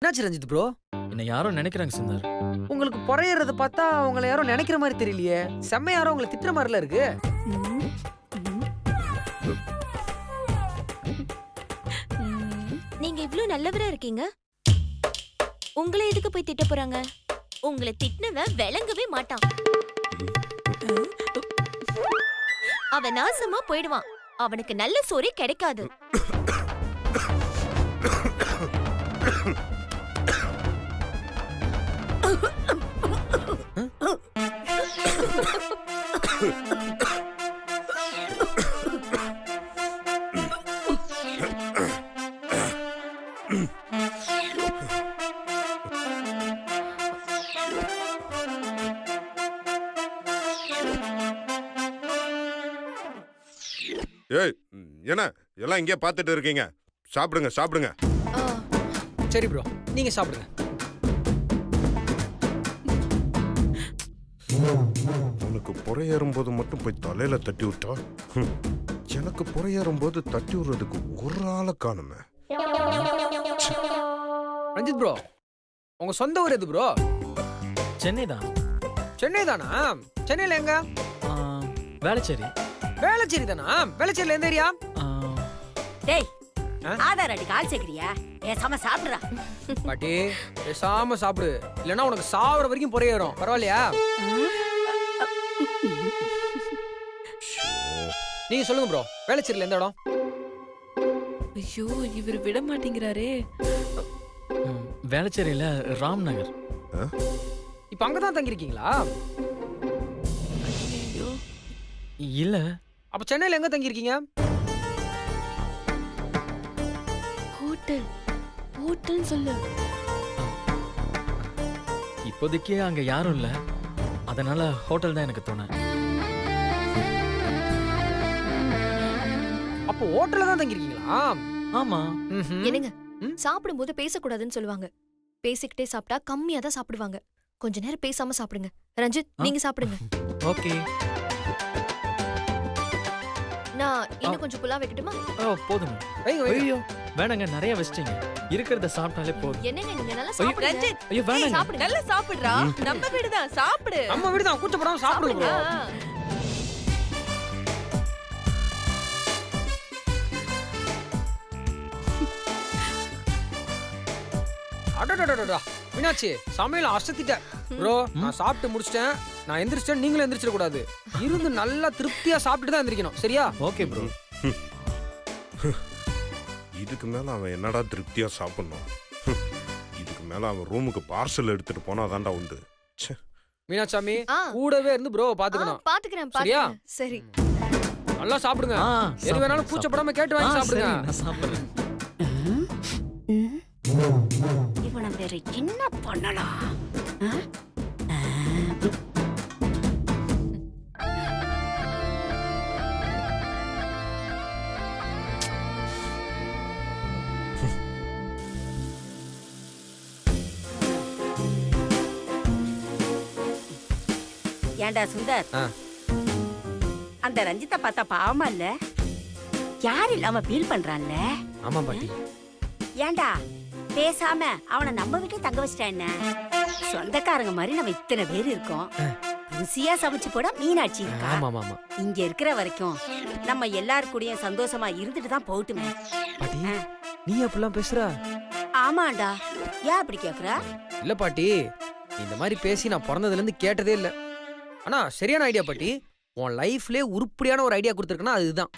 என்னாச்சு ரஞ்சித் ப்ரோ? என்ன யாரோ நினைக்கிறாங்க சுந்தர். உங்களுக்கு பொறையறத பார்த்தா உங்களை யாரோ நினைக்கிற மாதிரி தெரியலையே. செம்ம யாரோ உங்களை திட்டுற மாதிரில இருக்கு. நீங்க இவ்ளோ நல்லவரா இருக்கீங்க. உங்களை எதுக்கு போய் திட்ட போறாங்க? உங்களை திட்டினவன் விளங்கவே மாட்டான். அவன் நாசமா போயிடுவான். அவனுக்கு நல்ல சோறே கிடைக்காது. ஏய், என்ன எல்லாம் இங்கே பார்த்துட்டு இருக்கீங்க? சாப்பிடுங்க சாப்பிடுங்க. சரி ப்ரோ, நீங்க சாப்பிடுங்க. உனக்கு புறையேறும் போது மட்டும் போய் தலையில தட்டி விட்டா, எனக்கு புறையேறும் போது தட்டி விடுறதுக்கு ஒரு ஆளை காணுமே. ரஞ்சித் ப்ரோ, உங்க சொந்த ஊர் எது ப்ரோ? சென்னை தான். சென்னை தானா? சென்னையில எங்க? வேளச்சேரி. வேளச்சேரி தானா? வேளச்சேரியில எந்த ஏரியா? டேய், ஆதார் அடி கால் சேர்க்கிறியா? பேசாம சாப்பிடுறா. பாட்டி பேசாம சாப்பிடு, இல்லைன்னா உனக்கு சாவர வரைக்கும் பொறையேறும். பரவாயில்லையா? நீங்க சொல்லுங்க ப்ரோ, வேளச்சேரியில எந்த இடம்? ஐயோ, இவர் விட மாட்டேங்கிறாரே. வேளச்சேரியில ராம் நகர். இப்ப அங்கதான் தங்கிருக்கீங்களா? ஐயோ, இல்ல. அப்ப சென்னையில எங்க தங்கிருக்கீங்க? ஹோட்டல். ஹோட்டல் சொல்லு. இப்போதைக்கு அங்க யாரும் இல்ல, அதனால ஹோட்டல் தான் எனக்கு தோணு. அப்போ ஹோட்டல்ல தான் தங்கிருக்கீங்களா? ஆமா. என்னங்க, சாப்பிடும்போது பேசக்கூடாதுன்னு சொல்லுவாங்க. பேசிக்கிட்டே சாப்பிட்டா கம்மியா தான் சாப்பிடுவாங்க. கொஞ்ச நேரம் பேசாம சாப்பிடுங்க. ரஞ்சித், நீங்க சாப்பிடுங்க. ஓகே. நான் இன்னும் கொஞ்சம் புலா வைக்கட்டுமா? போதுங்க. வைங்க வைங்க. ஐயோ வேணாங்க, நிறைய வச்சிட்டீங்க. இருக்கிறத சாப்பிட்டாலே போதும். என்னங்க நீங்க நல்லா சாப்பிடுங்க. ரஞ்சித், ஐயோ வேணாங்க. சாப்பிடுங்க. நல்லா சாப்பிடுறா. நம்ம வீடுதான், சாப்பிடு. நம்ம வீடு தான், கூச்சப்படாம சாப்பிடுங்க ப்ரோ. அடடடடடா, மீனாட்சி சமையல் அசத்திட்டேன் ப்ரோ. நான் சாப்பிட்டு முடிச்சிட்டேன். நான் எந்திரிச்சிட்டேன், நீங்களும் எந்திரிச்சிட கூடாது. இருந்து நல்லா திருப்தியா சாப்பிட்டு தான் எந்திரிக்கணும், சரியா? Okay bro. இதுக்கு மேல அவன் என்னடா திருப்தியா சாப்பிடணும்? இதுக்கு மேல அவன் ரூமுக்கு பார்சல் எடுத்துட்டு போனா தாண்டா உண்டு. மீனாட்சாமி ஆ. கூடவே இருந்து ப்ரோ பாத்துக்கணும். பாத்துக்கிறேன் சரியா? பாத்துக்கிறேன். சரி. நல்லா சாப்பிடுங்க. எது சாப்பிடுங்க, வேணாலும் கூச்சப்படாம கேட்டு வாங்கி சாப்பிடுங்க. நான் சாப்பிடுறேன். இவனை வேற என்ன பண்ணலாம்? ஏண்டா சுந்தர், அந்த ரஞ்சித்தை பார்த்தா பாவமா இல்ல? யார் இல்லாம ஃபீல் பண்றான்ல? ஆமா பாட்டி. ஏண்டா பேசாம அவனை நம்ம வீட்டே தங்க வச்சிட்டா என்ன? சொந்தக்காரங்க மாதிரி நம்ம இத்தனை பேர் இருக்கோம். ருசியா சமைச்சு போட மீனாட்சி இருக்கா. ஆமா ஆமா. இங்க இருக்கிற வரைக்கும் நம்ம எல்லாரு கூடயும் சந்தோஷமா இருந்துட்டு தான் போகட்டுமே. பாட்டி நீ அப்படிலாம் பேசுற? ஆமாண்டா. ஏன் அப்படி கேக்குற? இல்ல பாட்டி, இந்த மாதிரி பேசி நான் பிறந்ததுல இருந்து கேட்டதே இல்ல. ஆனா சரியான ஐடியா பாட்டி. உன் லைஃப்லயே உருப்படியான ஒரு ஐடியா கொடுத்துருக்கனா அதுதான்.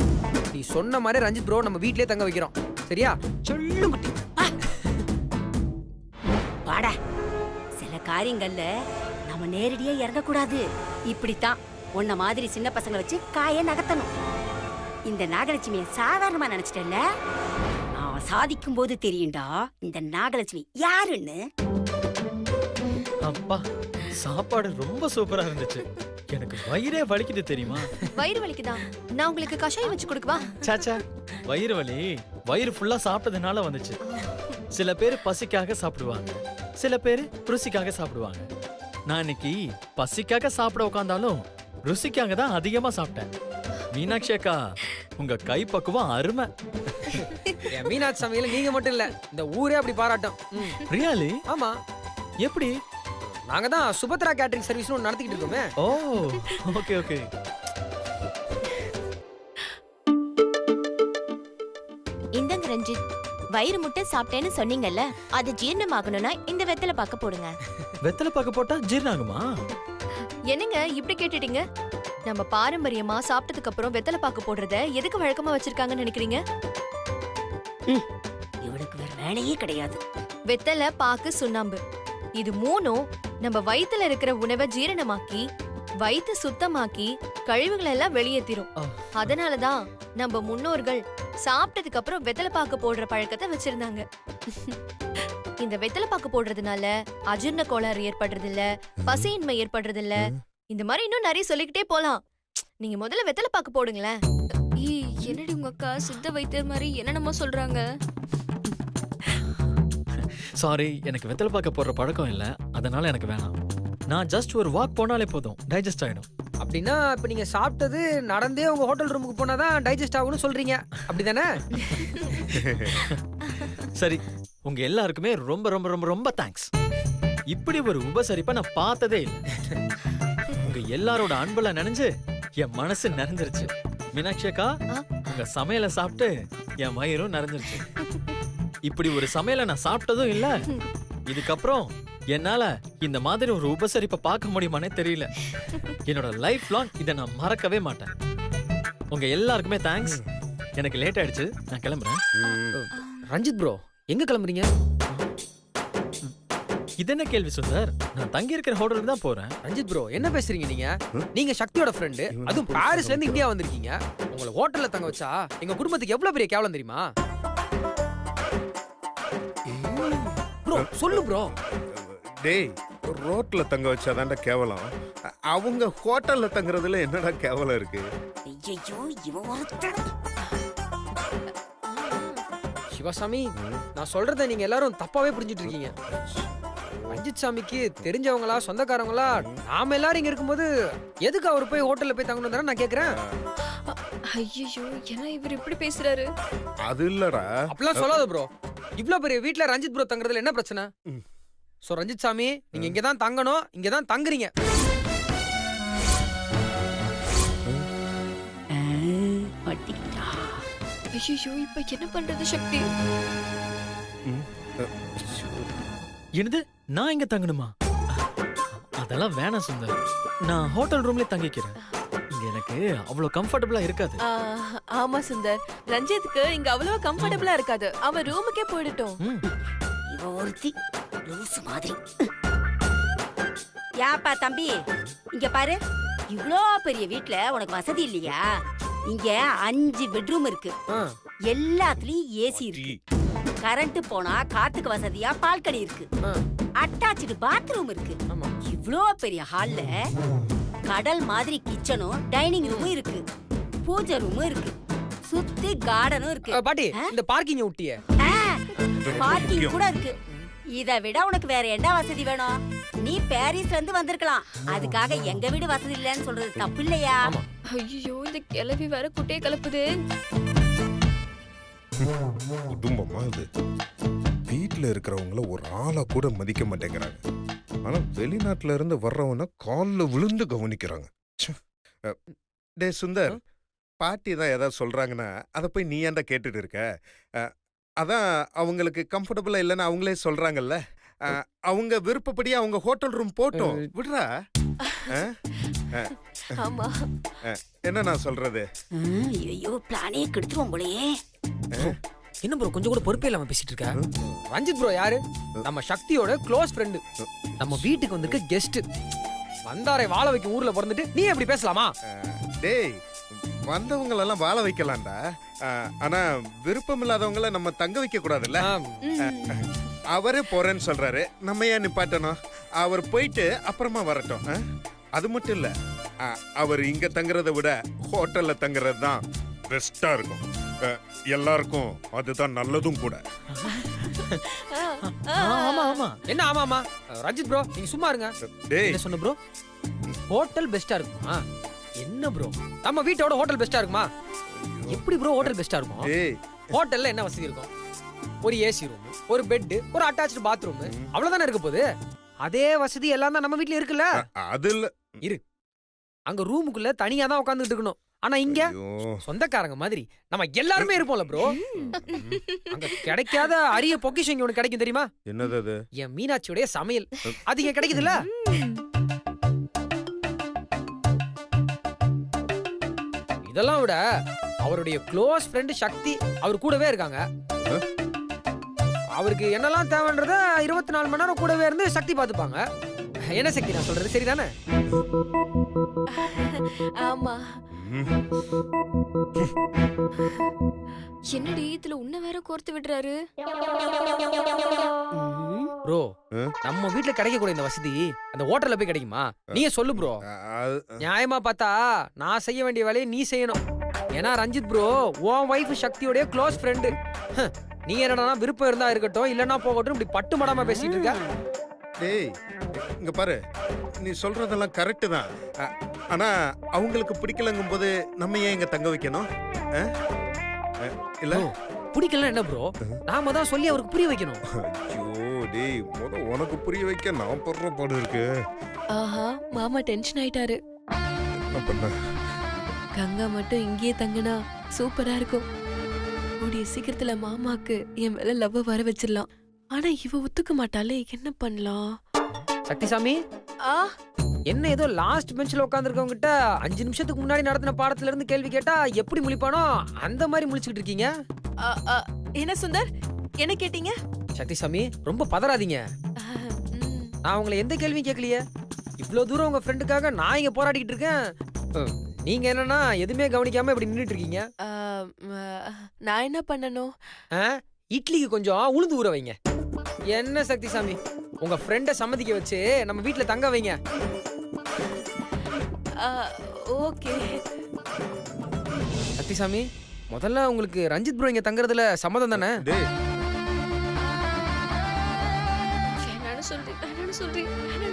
நீ சொன்ன மாதிரி ரஞ்சித் ப்ரோ நம்ம வீட்லயே தங்க வைக்கிறோம், சரியா? சொல்லும் குட்டி. வாடா. சில காரியங்கள்ல நம்ம நேரடியா இறங்கக்கூடாது. இப்படித்தான் உன்ன மாதிரி சின்ன பசங்களை வச்சு காய நகர்த்தணும். இந்த நாகலட்சுமிய சாதாரணமா நினைச்சிட்டல, நான் சாதிக்கும் போது தெரியும்டா இந்த நாகலட்சுமி யாருன்னு. அப்பா, சாப்பாடு ரொம்ப சூப்பரா இருந்துச்சு. எனக்கு வயிறே வலிக்குது தெரியுமா? வயிறு வலிக்குதா? நான் உங்களுக்கு கஷாயம் வச்சு கொடுக்கவா? சாச்சா, வயிறு வலி வயிறு ஃபுல்லா சாப்பிட்டதுனால வந்துச்சு. சில பேர் பசிக்காக சாப்பிடுவாங்க, சில பேர் ருசிக்காக சாப்பிடுவாங்க. நான் இன்னைக்கு பசிக்காக சாப்பிட உட்கார்ந்தாலும் ருசிக்காக தான் அதிகமா சாப்பிட்டேன். மீனாட்சி அக்கா, உங்க கை பக்குவம் அருமை. என் மீனாட்சி சமையல நீங்க மட்டும் இல்ல இந்த ஊரே அப்படி பாராட்டும். ரியலி? ஆமா, எப்படி? நாங்க தான் சுபத்ரா கேட்டரிங் சர்வீஸ்னு ஒன்று நடத்திக்கிட்டு இருக்கோமே. ஓ ஓகே ஓகே. இந்தங்க ரஞ்சித், வயிறு முட்டை சாப்பிட்டேன்னு சொன்னீங்கல்ல, அது ஜீரணமாகணும்னா இந்த வெத்தலை பாக்க போடுங்க. வெத்தலை பாக்க போட்டா ஜீரணாகுமா? என்னங்க இப்படி கேட்டுட்டீங்க? நம்ம பாரம்பரியமா சாப்பிட்டதுக்கு அப்புறம் வெத்தலை பாக்கு போடுறத எதுக்கு வழக்கமா வச்சிருக்காங்கன்னு நினைக்கிறீங்க? இவளுக்கு வேற வேலையே கிடையாது. வெத்தலை, பாக்கு, சுண்ணாம்பு இது மூணும் நம்ம வயித்துல இருக்கிற உணவை ஜீரணமாக்கி வயித்து சுத்தமாக்கி கழிவுகளை எல்லாம் வெளியேத்திரும். ஆ. அதனாலதான் நம்ம முன்னோர்கள் சாப்பிட்டதுக்கு அப்புறம் வெத்தலை பாக்கு போடுற பழக்கத்தை வச்சிருந்தாங்க. இந்த வெத்தலை பாக்கு போடுறதுனால அஜீரண கோளாறு ஏற்படுறது இல்ல, பசியின்மை ஏற்படுறது இல்ல, இந்த மாதிரி இன்னும் நிறைய சொல்லிக்கிட்டே போலாம். நீங்க முதல்ல வெத்தலை பாக்கு போடுங்களேன். என்னடி உங்க அக்கா சித்த வைத்தியர் மாதிரி என்னென்னமோ சொல்றாங்க. சாரி, எனக்கு வெத்தலை பாக்க போடுற பழக்கம் இல்ல, அதனால எனக்கு வேணாம். நான் ஜஸ்ட் ஒரு வாக் போனாலே போதும், டைஜஸ்ட் ஆயிடும். அப்படின்னா இப்ப நீங்க சாப்பிட்டது நடந்தே உங்க ஹோட்டல் ரூமுக்கு போனாதான் டைஜஸ்ட் ஆகும்னு சொல்றீங்க, அப்படிதானே? சரி, உங்க எல்லாருக்குமே ரொம்ப ரொம்ப ரொம்ப ரொம்ப தேங்க்ஸ். இப்படி ஒரு உபசரிப்பை நான் பார்த்ததே இல்லை. உங்க எல்லாரோட அன்புல நினைஞ்சு என் மனசு நிறைஞ்சிருச்சு. மீனாட்சி அக்கா, உங்க சமையலை சாப்பிட்டு என் வயிறும் நிறைஞ்சிருச்சு. இப்படி ஒரு சமையலை நான் சாப்பிட்டதும் இல்ல. இதுக்கப்புறம் என்னால இந்த மாதிரி ஒரு உபசரிப்பை பார்க்க முடியுமானே தெரியல. என்னோட லைஃப் லாங் இதை நான் மறக்கவே மாட்டேன். உங்க எல்லாருக்குமே தேங்க்ஸ். எனக்கு லேட் ஆயிடுச்சு, நான் கிளம்புறேன். ரஞ்சித் ப்ரோ, எங்க கிளம்புறீங்க? இது என்ன கேள்வி சுந்தர்? நான் தங்கி இருக்கிற ஹோட்டலுக்கு தான் போறேன். ரஞ்சித் ப்ரோ, என்ன பேசுறீங்க நீங்க? நீங்க சக்தியோட ஃப்ரெண்டு, அதுவும் பாரிஸ்ல இருந்து இந்தியா வந்திருக்கீங்க. உங்களை ஹோட்டல்ல தங்க வச்சா எங்க குடும்பத்துக்கு எவ்வளவு பெரிய கேவலம் தெரியுமா? ப்ரோ சொல்லு ப்ரோ. டேய், ரோட்ல தங்க வச்சாதான்டா கேவலம். அவங்க ஹோட்டல்ல தங்குறதுல என்னடா கேவலம் இருக்கு? ஐயோ, இவன் ஒருத்தன். சிவசாமி, நான் சொல்றத நீங்க எல்லாரும் தப்பாவே புரிஞ்சிட்டு இருக்கீங்க. ரஞ்சித் சாமிக்கு தெரிஞ்சவங்களா சொந்தக்காரங்களா நாம எல்லாரும் இங்க இருக்கும்போது எதுக்கு அவர் போய் ஹோட்டல்ல போய் தங்கணும் தானே நான் கேக்குறேன். ஐயோ, ஏன்னா இவர் இப்படி பேசுறாரு? அது இல்லடா. அப்படிலாம் சொல்லாத ப்ரோ. இவ்ளோ பெரிய வீட்ல ரஞ்சித் ப்ரோ தங்குறதுல என்ன பிரச்சனை? சோ ரஞ்சித் சாமி, நீங்க இங்க தான் தங்கணும், இங்க தான் தங்குறீங்க. ஐயோ, இப்ப என்ன பண்றது சக்தி? என்னது, நான் இங்க தங்கணுமா? அதெல்லாம் வேணாம் சுந்தர், நான் ஹோட்டல் ரூம்லயே தங்கிக்கிறேன். இங்க எனக்கு அவ்வளவு கம்ஃபர்டபுளா இருக்காது. ஆமா சுந்தர், ரஞ்சித்துக்கு இங்க அவ்வளவு கம்ஃபர்டபுளா இருக்காது. அவன் ரூமுக்கே போயிடட்டும். இவன் ஒருத்தி லூசு மாதிரி. யாப்பா தம்பி, இங்க பாரு. இவ்ளோ பெரிய வீட்ல உனக்கு வசதி இல்லையா? இங்க 5 பெட்ரூம் இருக்கு. எல்லாத்துலயும் ஏசி இருக்கு. கரண்ட் போனா காத்துக்கு வசதியா பால்கனி இருக்கு. அட்டாச்டு பாத்ரூம் இருக்கு. இவ்ளோ பெரிய ஹால்ல கடல் மாதிரி கிச்சனும் டைனிங் ரூமும் இருக்கு. பூஜை ரூமும் இருக்கு. சுத்தி கார்டனும் இருக்கு. பாட்டி, இந்த பார்க்கிங் விட்டியே. பார்க்கிங் கூட இருக்கு. இத விட உனக்கு வேற என்ன வசதி வேணும்? நீ பாரிஸ்ல இருந்து வந்திருக்கலாம். அதுக்காக எங்க வீடு வசதி இல்லைன்னு சொல்றது தப்பு இல்லையா? ஐயோ, இந்த கிளவி வேற குட்டையை கலப்புது. குடும்பமா இது. வீட்டுல இருக்கிறவங்கள ஒரு ஆளா கூட மதிக்க மாட்டேங்கிறாங்க. ஆனா வெளிநாட்டுல இருந்து வர்றவன கால்ல விழுந்து கவனிக்கிறாங்க. ச்சே. டே சுந்தர், பாட்டி தான் ஏதாவது சொல்றாங்கன்னா அதை போய் நீ ஏன்டா கேட்டுட்டு இருக்க? அதான் அவங்களுக்கு கம்ஃபர்டபுளா இல்லைன்னு அவங்களே சொல்றாங்கல்ல. அவங்க விருப்பப்படி அவங்க ஹோட்டல் ரூம் போட்டோம், விடுறா. ஆமா, என்ன நான் சொல்றது? ஐயோ, பிளானே கெடுத்துருவோம் போலயே. என்ன ப்ரோ கொஞ்சம் கூட பொறுப்பே இல்லாம பேசிட்டு இருக்க? ரஞ்சித் ப்ரோ யாரு? நம்ம சக்தியோட க்ளோஸ் ஃப்ரெண்டு. நம்ம வீட்டுக்கு வந்திருக்க கெஸ்ட். வந்தாரை வாழ வைக்க ஊர்ல பிறந்துட்டு நீ எப்படி பேசலாமா? டேய், வந்தவங்களெல்லாம் வாழ வைக்கலாம்டா. ஆனா விருப்பம் இல்லாதவங்கள நம்ம தங்க வைக்க கூடாதுல்ல. அவரே போறேன்னு சொல்றாரு, நம்ம ஏன் நிப்பாட்டணும்? அவர் போயிட்டு அப்புறமா வரட்டும். அது மட்டும் இல்ல, அவர் இங்க தங்குறதை விட ஹோட்டல்ல தங்குறது தான் பெஸ்டா இருக்கும். எல்லாருக்கும் அதுதான் நல்லதும் கூட. ஆமா ஆமா. என்ன ஆமா ஆமா? ரஞ்சித் ப்ரோ, நீங்க சும்மா இருங்க. டேய், என்ன சொன்ன ப்ரோ? ஹோட்டல் பெஸ்டா இருக்குமா? என்ன ப்ரோ, நம்ம வீட்டோட ஹோட்டல் பெஸ்டா இருக்குமா? எப்படி ப்ரோ ஹோட்டல் பெஸ்டா இருக்கும்? டேய், ஹோட்டல்ல என்ன வசதி இருக்கும்? ஒரு ஏசி ரூம், ஒரு பெட், ஒரு அட்டாச்டு பாத்ரூம், அவ்வளவுதானே இருக்க போகுது. அதே வசதி எல்லாம் தான் நம்ம வீட்ல இருக்குல்ல. அது இல்ல. அங்க ரூமுக்குள்ள தனியா தான் உட்கார்ந்துட்டு இருக்கணும். ஆனா இங்க ஐயோ. சொந்தக்காரங்க மாதிரி நம்ம எல்லாருமே இருப்போம்ல ப்ரோ. அங்க கிடைக்காத அரிய பொக்கிஷம் இங்க ஒண்ணு கிடைக்கும் தெரியுமா? என்னது அது? என் மீனாட்சியோட சமையல். அது இங்க கிடைக்குதுல்ல. இதெல்லாம் விட அவருடைய க்ளோஸ் ஃப்ரெண்ட் சக்தி அவர் கூடவே இருக்காங்க. அவருக்கு என்னெல்லாம் தேவைன்றத 24 மணி நேரம் கூடவே இருந்து சக்தி பார்த்துப்பாங்க. என்ன சக்தி நான் சொல்றது சரிதானே? ஆமா. ம். என்னடி இதுல உன்ன வேற கோர்த்து விடுறாரு? ப்ரோ ஆ? நம்ம வீட்ல கிடைக்கக்கூடிய இந்த வசதி அந்த ஹோட்டல்ல போய் கிடைக்குமா? நீயே சொல்லு ப்ரோ. அது- நியாயமா பார்த்தா நான் செய்ய வேண்டிய வேலையை நீ செய்யணும். ஏன்னா ரஞ்சித் ப்ரோ உன் வைஃப் சக்தியோட க்ளோஸ் ஃப்ரெண்டு. நீ என்னடா விருப்பம் இருந்தா இருக்கட்டும் இல்லன்னா போகட்டும் இப்படி பட்டு மடாம பேசிட்டு இருக்க. டேய் இங்க பாரு, நீ சொல்றதெல்லாம் கரெக்ட் தான். ஆனா அவங்களுக்கு பிடிக்கலங்கும் போது நம்ம ஏன் இங்க தங்க வைக்கணும்? அ? இல்ல Bro, பிடிக்கல என்ன ப்ரோ? நாம தான் சொல்லி அவருக்கு புரிய வைக்கணும். ஐயோ டேய், உனக்கு புரிய வைக்க நான் படுற பாடு இருக்கு. ஆஹா, மாமா டென்ஷன் ஆயிட்டாரு. என்ன பண்ண? கங்கா மட்டும் இங்கேயே தங்கினா சூப்பரா இருக்கும். கூடிய சீக்கிரத்துல மாமாக்கு என் மேல லவ் வர வச்சிடலாம். ஆனா இவ ஒத்துக்க மாட்டாளே, என்ன பண்ணலாம்? சக்திசாமி ஆ, என்ன ஏதோ லாஸ்ட் பெஞ்ச்ல உட்கார்ந்திருக்கவங்க கிட்ட 5 நிமிஷத்துக்கு முன்னாடி நடத்தின பாடத்துல இருந்து கேள்வி கேட்டா எப்படி முழிப்பானோ அந்த மாதிரி முழிச்சுக்கிட்டு இருக்கீங்க. ஆ, ஆ, என்ன சுந்தர், என்ன கேட்டீங்க? சக்திசாமி ரொம்ப பதறாதீங்க. ம், நான் உங்களை எந்த கேள்வியும் கேட்கலையே. இவ்வளவு தூரம் உங்க ஃப்ரெண்டுக்காக நான் இங்க போராடிக்கிட்டு இருக்கேன். நீங்க என்னன்னா எதுவுமே கவனிக்காம இப்படி நின்னுட்டு இருக்கீங்க. ஆ, நான் என்ன பண்ணணும்? ஆ? இட்லிக்கு கொஞ்சம் உளுந்து ஊற வைங்க. என்ன சக்திசாமி உங்க ஃப்ரெண்ட சம்மதிக்க வச்சு நம்ம வீட்ல தங்க வைங்க. ஓகே. சக்திசாமி முதல்ல உங்களுக்கு ரஞ்சித் ப்ரோ இங்க தங்குறதுல சம்மதம் தானே? டேய் வேணான்னு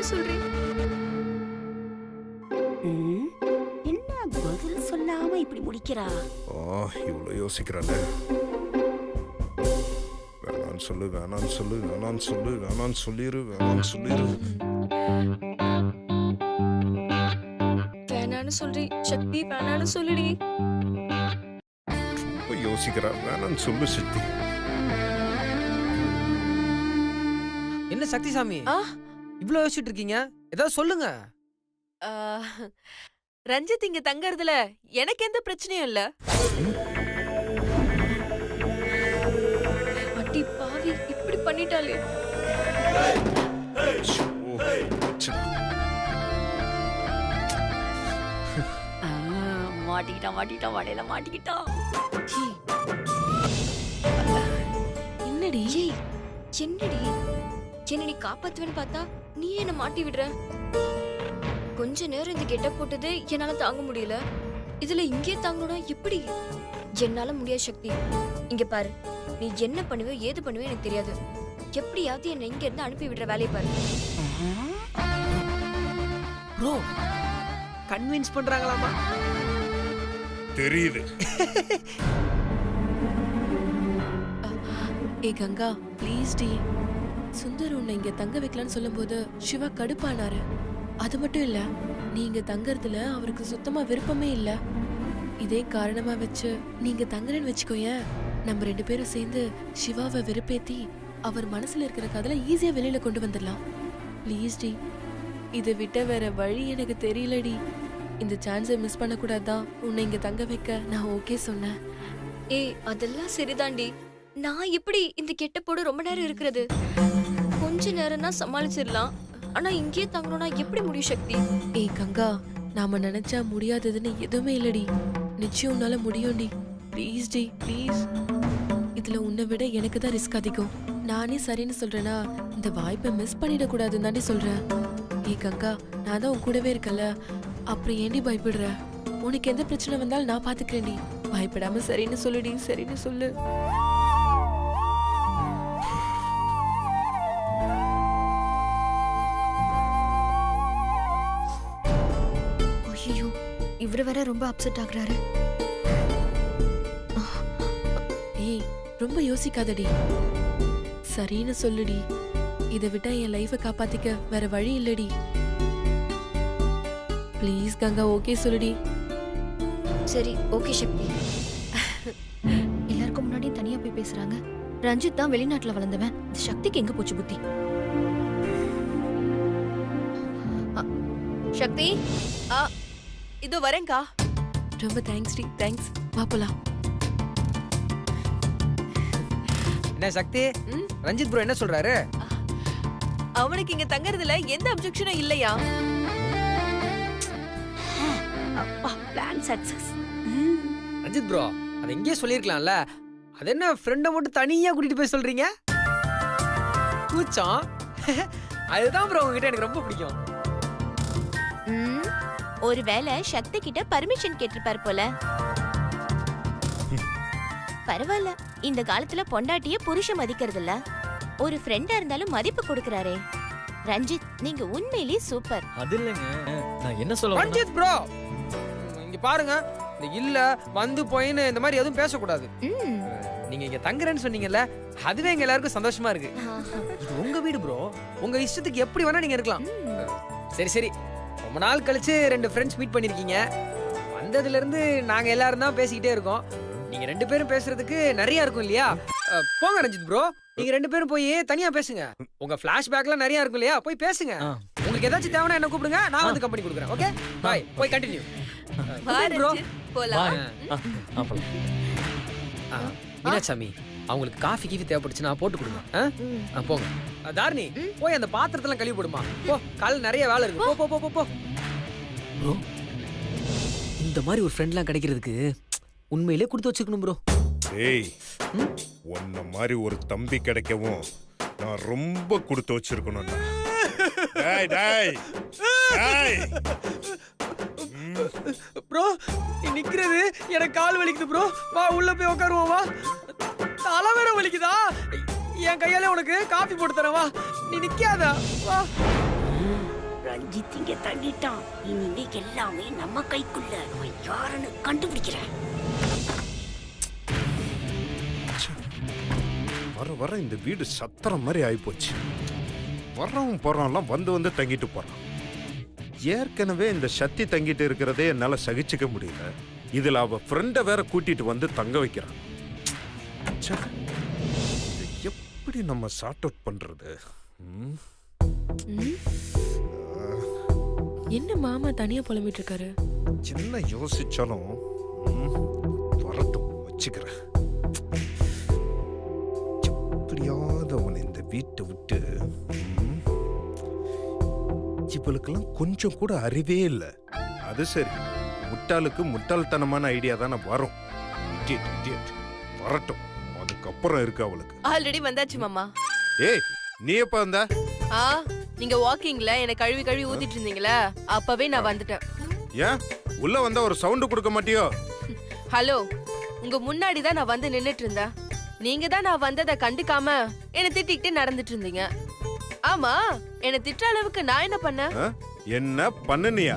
சொல்றேன். ம், என்ன பதில் சொல்லாம இப்படி முடிக்கிறா? இவ்வளோ யோசிக்கிறாங்க. வேணான்னு சொல்லிரு. வேணான்னு சொல்றேன். சக்தி வேணான்னு சொல்லுடி. ரொம்ப யோசிக்கிறா. வேணான்னு சொல்லு சித்தி. என்ன சக்திசாமி ஆ, இவ்ளோ யோசிச்சுட்டு இருக்கீங்க? ஏதாவது சொல்லுங்க. ஆ, ரஞ்சித் இங்க தங்கறதுல எனக்கு எந்த பிரச்சனையும் இல்ல. அடி பாவி இப்படி பண்ணிட்டாளே. ஆ, மாட்டிக்கிட்டான் வடையில மாட்டிக்கிட்டான். என்னடி? ஏய் என்னடி என்ன நீ காப்பாத்துவேன்னு பார்த்தா நீ என்ன மாட்டி விடுற. கொஞ்ச நேரம் இந்த கெட்ட போட்டது என்னால தாங்க முடியல. இதுல இங்கே தாங்கணும்னா எப்படி? என்னால முடியாது சக்தி. இங்க பாரு, நீ என்ன பண்ணுவே ஏது பண்ணுவே எனக்கு தெரியாது. எப்படியாவது என்ன இங்க இருந்து அனுப்பி விடுற வேலையை பாரு. ப்ரோ கன்வின்ஸ் பண்றாங்களாமா? தெரியுது. ஏ கங்கா, ப்ளீஸ் டி. சுந்தர் உன்னை இங்க தங்க வைக்கலான்னு சொல்லும்போது சிவா கடுப்பானாரு. அது மட்டும் இல்ல, நீ இங்க தங்கறதுல அவருக்கு சுத்தமா விருப்பமே இல்ல. இதே காரணமா வச்சு நீங்க தங்குறேன்னு வச்சுக்கோயேன், நம்ம 2 பேரும் சேர்ந்து சிவாவை வெறுப்பேத்தி அவர் மனசுல இருக்கிற கதலை ஈஸியா வெளியில கொண்டு வந்துடலாம். ப்ளீஸ் டி, இதை விட்ட வேற வழி எனக்கு தெரியலடி. இந்த சான்ஸை மிஸ் பண்ணக்கூடாதான் உன்னை இங்க தங்க வைக்க நான் ஓகே சொன்னேன். ஏய் அதெல்லாம் சரிதாண்டி. நான் எப்படி இந்த கெட்ட போட ரொம்ப நேரம் இருக்கிறது? கொஞ்ச நேரம்னா சமாளிச்சிடலாம். ஆனா இங்கேயே தங்கணும்னா எப்படி முடியும் சக்தி? ஏய் கங்கா, நாம நினைச்சா முடியாததுன்னு எதுவுமே இல்லடி. நிச்சயம் உன்னால முடியும்டி. Please D, please. இதுல உன்னை விட எனக்கு தான் ரிஸ்க் அதிகம். நானே சரின்னு சொல்றேனா, இந்த வாய்ப்பை மிஸ் பண்ணிடக்கூடாதுன்னு தாண்டி சொல்றேன். ஏய் கங்கா, நான் தான் உன் கூடவே இருக்கல, அப்புறம் ஏண்டி பயப்படுற? உனக்கு எந்த பிரச்சனை வந்தாலும் நான் பாத்துக்கிறேன்டி. பயப்படாம சரின்னு சொல்லுடி, சரின்னு சொல்லு. ஐயோ இவரு வேற ரொம்ப அப்செட் ஆகுறாரு. ஏய் ரொம்ப யோசிக்காதடி. சரின்னு சொல்லுடி. இதை விட்டா என் லைஃபை காப்பாத்திக்க வேற வழி இல்லடி. ப்ளீஸ் கங்கா, ஓகே சொல்லுடி. சரி ஓகே சக்தி. எல்லாருக்கும் முன்னாடி தனியா போய் பேசுறாங்க. ரஞ்சித் தான் வெளிநாட்டுல வளர்ந்தவன். இந்த சக்திக்கு எங்க போச்சு புத்தி? சக்தி இதோ வரேன்க்கா. ரொம்ப தேங்க்ஸ் டி, தேங்க்ஸ். வா போலாம். என்ன சக்தி, ம்? ரஞ்சித் ப்ரோ என்ன சொல்றாரு? அவனுக்கு இங்க தங்கறதுல எந்த அப்ஜெக்ஷனும் இல்லையா? அப்பா, பிளான் சக்சஸ். ரஞ்சித் ப்ரோ அதை எங்கேயே சொல்லியிருக்கலாம்ல. அது என்ன ஃப்ரெண்டை மட்டும் தனியா கூட்டிட்டு போய் சொல்றீங்க? கூச்சம். அதுதான் ப்ரோ உங்ககிட்ட எனக்கு ரொம்ப பிடிக்கும். ஒருவேளை சக்தி கிட்ட பர்மிஷன் கேட்டிருப்பார் போல. பரவாயில்ல, இந்த காலத்துல பொண்டாட்டிய புருஷன் மதிக்கிறது இல்ல. ஒரு ஃப்ரெண்டா இருந்தாலும் மதிப்பு கொடுக்கறாரே. ரஞ்சித், நீங்க உண்மையிலேயே சூப்பர். அது இல்லைங்க, நான் என்ன சொல்ல வரேன்னா- ரஞ்சித் ப்ரோ இங்க பாருங்க, இந்த இல்ல வந்து போயின்னு இந்த மாதிரி எதுவும் பேசக்கூடாது. ம். நீங்க இங்க தங்குறேன்னு சொன்னீங்கல்ல, அதுவே எங்க எல்லாருக்கும் சந்தோஷமா இருக்கு. இது உங்க வீடு ப்ரோ, உங்க இஷ்டத்துக்கு எப்படி வேணா நீங்க இருக்கலாம். சரி சரி, ரொம்ப நாள் கழிச்சு 2 ஃப்ரெண்ட்ஸ் மீட் பண்ணிருக்கீங்க. வந்ததுல இருந்து நாங்க எல்லாரும் தான் பேசிக்கிட்டே இருக்கோம். நீங்க 2 பேரும் பேசுறதுக்கு நிறைய இருக்கும் இல்லையா? போங்க ரஞ்சித் ப்ரோ, நீங்க 2 பேரும் போய் தனியா பேசுங்க. உங்க பிளாஷ்பேக்லாம் நிறைய இருக்கும் இல்லையா, போய் பேசுங்க. ஆ. உங்களுக்கு ஏதாச்சும் தேவைன்னா என்ன கூப்பிடுங்க, நான் வந்து கம்பெனி கொடுக்குறேன். ஓகே பை, போய் கண்டினியூ ப்ரோ. Bye. போலாம். மீனாட்சாமி, அவங்களுக்கு காஃபி கீஃபி தேவைப்படுச்சுன்னா போட்டு கொடுங்க. போங்க. தாரணி, போய் அந்த பாத்திரத்தெல்லாம் கழுவி போடுமா. போ, காலைல நிறைய வேலை இருக்கு. போ போ போ போ போ. ப்ரோ, இந்த மாதிரி ஒரு ஃப்ரெண்ட்லாம் கிடைக்கிறதுக்கு உண்மையிலே கொடுத்து வச்சுக்கணும் ப்ரோ. ஏய், உன்ன மாதிரி ஒரு தம்பி கிடைக்கவும் நான் ரொம்ப கொடுத்து வச்சிருக்கணும்டா. டேய் டேய் டேய். ப்ரோ, நீ நிக்கிறது எனக்கு கால் வலிக்குது ப்ரோ. வா உள்ள போய் உட்காருவோம். வா, தலை வேற வலிக்குதா? என் கையாலே உனக்கு காபி போட்டு தரேன். வா, நீ நிக்காத. வா. ரஞ்சித் இங்க தங்கிட்டான். இனிமே எல்லாமே நம்ம கைக்குள்ள. அவன் யாருன்னு கண்டுபிடிக்கிறேன். வர வர இந்த வீடு சத்திரம் மாதிரி ஆயிப்போச்சு. வர்றவன் போறவன்லாம் வந்து வந்து தங்கிட்டு போறான். ஏற்கனவே இந்த சக்தி தங்கிட்டு இருக்கிறதே என்னால சகிச்சுக்க முடியல. இதுல அவ ஃப்ரெண்ட வேற கூட்டிட்டு வந்து தங்க வைக்கிறான். ச்சே, இதை எப்படி நம்ம சார்ட் அவுட் பண்றது? ம்? என்ன மாமா தனியா புலம்பிட்டு இருக்காரு? சின்ன யோசிச்சாலும் வரட்டும், வச்சுக்கிறேன். எப்படியாவது அவனை இந்த வீட்டை விட்டு. இவளுக்கெல்லாம் கொஞ்சம் கூட அறிவே இல்லை. அது சரி, முட்டாளுக்கு முட்டாள்தனமான ஐடியா தானே வரும். Idiot, idiot. வரட்டும், அதுக்கப்புறம் இருக்கு அவளுக்கு. ஆல்ரெடி வந்தாச்சு மாமா. ஏய், நீ எப்ப வந்த? நீங்க வாக்கிங்ல என்ன கழுவி கழுவி ஊத்திட்டு இருந்தீங்களா, அப்பவே நான் வந்துட்டேன். ஏன் உள்ள வந்தா ஒரு சவுண்ட் கொடுக்க மாட்டியோ? ஹலோ, உங்க முன்னாடி தான் நான் வந்து நின்னுட்டு இருந்தேன். நீங்க தான் நான் வந்ததை கண்டுக்காம என்ன திட்டிக்கிட்டே நடந்துட்டு இருந்தீங்க. ஆமா, என்ன திட்டுற அளவுக்கு நான் என்ன பண்ணேன்? என்ன பண்ணுனியா?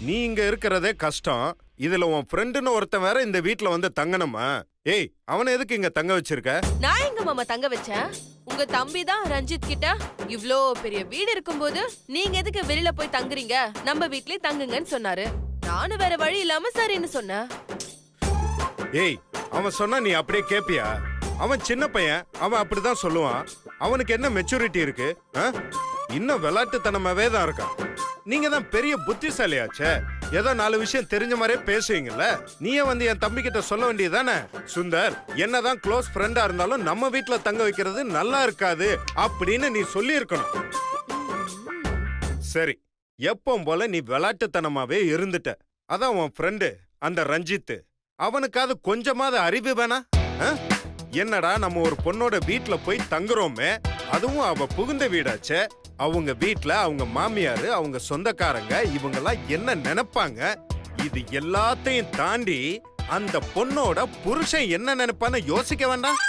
நீ இங்க இருக்கிறதே கஷ்டம். இதுல உன் ஃப்ரெண்டுன்னு ஒருத்தன் வேற இந்த வீட்ல வந்து தங்கணுமா? ஏய், அவனை எதுக்கு இங்க தங்க வச்சிருக்க? நான் எங்க மாமா தங்க வச்சேன்? உங்க தம்பி தான் ரஞ்சித் கிட்ட இவ்ளோ பெரிய வீடு இருக்கும்போது நீங்க எதுக்கு வெளியில போய் தங்குறீங்க, நம்ம வீட்லயே தங்குங்கன்னு சொன்னாரு. நானும் வேற வழி இல்லாம சரின்னு சொன்னேன். ஏய், அவன் சொன்னா நீ அப்படியே கேப்பியா? அவன் சின்ன பையன், அவன் அப்படிதான் சொல்லுவான். அவனுக்கு என்ன மெச்சூரிட்டி இருக்கு? இன்னும் விளையாட்டுத்தனமாவே தான் இருக்கான். நீங்க தான் பெரிய புத்திசாலியாச்சே. ஏதோ 4 விஷயம் தெரிஞ்ச மாதிரியே பேசுவீங்கல்ல. நீயே வந்து என் தம்பி கிட்ட சொல்ல வேண்டியதானே? சுந்தர், என்னதான் க்ளோஸ் ஃப்ரெண்டா இருந்தாலும் நம்ம வீட்ல தங்க வைக்கிறது நல்லா இருக்காது அப்படின்னு நீ சொல்லி இருக்கணும். சரி, எப்பவும் போல நீ விளையாட்டுத்தனமாவே இருந்துட்ட. அதான் உன் ஃப்ரெண்டு அந்த ரஞ்சித், அவனுக்காவது கொஞ்சமாவது அறிவு வேணா? என்னடா, நம்ம ஒரு பொண்ணோட வீட்ல போய் தங்குறோமே, அதுவும் அவ புகுந்த வீடாச்சே. அவங்க வீட்ல அவங்க மாமியாரு, அவங்க சொந்தக்காரங்க, இவங்கெல்லாம் என்ன நினைப்பாங்க? இது எல்லாத்தையும் தாண்டி அந்த பொண்ணோட புருஷன் என்ன நினைப்பான்னு யோசிக்க வேண்டாம்?